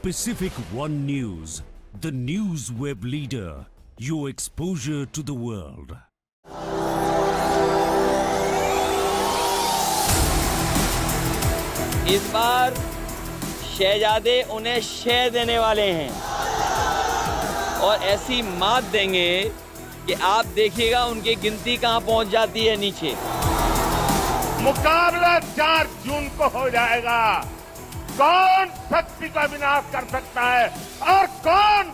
Pacific One News, the news web leader, your exposure to the world. इस बार शहजादे उन्हें शह देने वाले हैं और ऐसी मात देंगे कि आप देखिएगा उनकी गिनती कहां पहुंच जाती है नीचे। मुकाबला 4 जून को हो जाएगा। कौन शक्ति का विनाश कर सकता है और कौन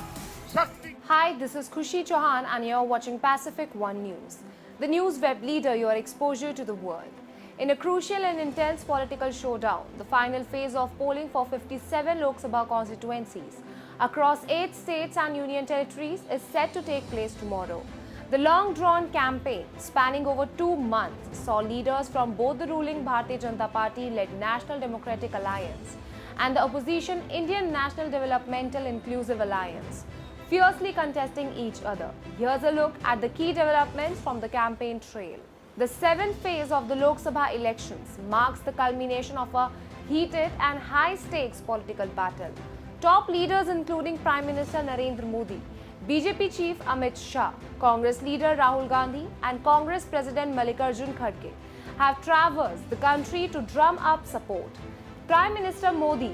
शक्ति। Hi, this is Khushi Chauhan and you're watching Pacific One News, the news web leader, your exposure to the world. In a crucial and intense political showdown, the final phase of polling for 57 Lok Sabha constituencies across 8 states and union territories is set to take place tomorrow. The long-drawn campaign, spanning over 2 months, saw leaders from both the ruling Bharatiya Janata Party-led National Democratic Alliance and the opposition Indian National Developmental Inclusive Alliance fiercely contesting each other. Here's a look at the key developments from the campaign trail. The 7th phase of the Lok Sabha elections marks the culmination of a heated and high-stakes political battle. Top leaders including Prime Minister Narendra Modi, BJP Chief Amit Shah, Congress leader Rahul Gandhi and Congress President Mallikarjun Kharge have traversed the country to drum up support. Prime Minister Modi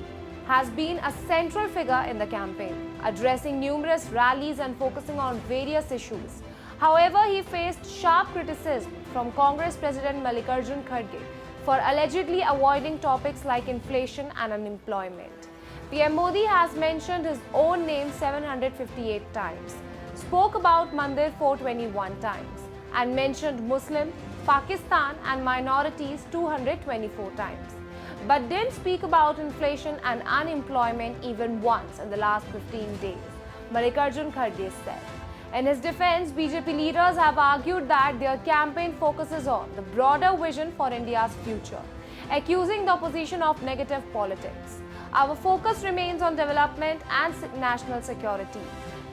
has been a central figure in the campaign, addressing numerous rallies and focusing on various issues. However, he faced sharp criticism from Congress President Mallikarjun Kharge for allegedly avoiding topics like inflation and unemployment. PM Modi has mentioned his own name 758 times, spoke about Mandir 421 times, and mentioned Muslim, Pakistan and minorities 224 times, but didn't speak about inflation and unemployment even once in the last 15 days, Mallikarjun Kharge said. In his defense, BJP leaders have argued that their campaign focuses on the broader vision for India's future, accusing the opposition of negative politics. Our focus remains on development and national security.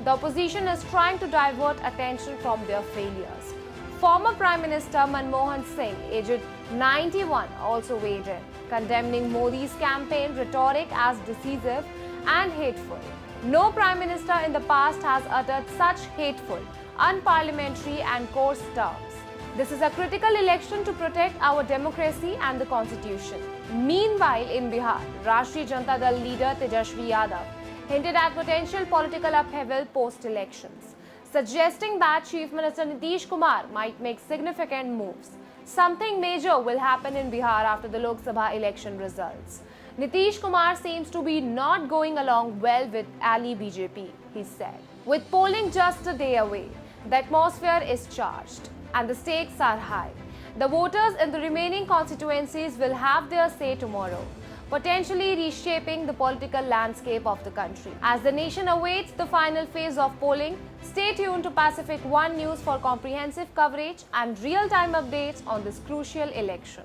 The opposition is trying to divert attention from their failures. Former Prime Minister Manmohan Singh, aged 91, also weighed in, condemning Modi's campaign rhetoric as decisive and hateful. No Prime Minister in the past has uttered such hateful, unparliamentary and coarse terms. This is a critical election to protect our democracy and the constitution. Meanwhile, in Bihar, Rashtriya Janata Dal leader Tejashwi Yadav hinted at potential political upheaval post-elections, suggesting that Chief Minister Nitish Kumar might make significant moves. Something major will happen in Bihar after the Lok Sabha election results. Nitish Kumar seems to be not going along well with ally BJP, he said. With polling just a day away, the atmosphere is charged and the stakes are high. The voters in the remaining constituencies will have their say tomorrow, potentially reshaping the political landscape of the country. As the nation awaits the final phase of polling, stay tuned to Pacific One News for comprehensive coverage and real-time updates on this crucial election.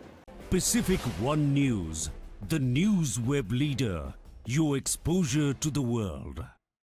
Pacific One News, the news web leader, your exposure to the world.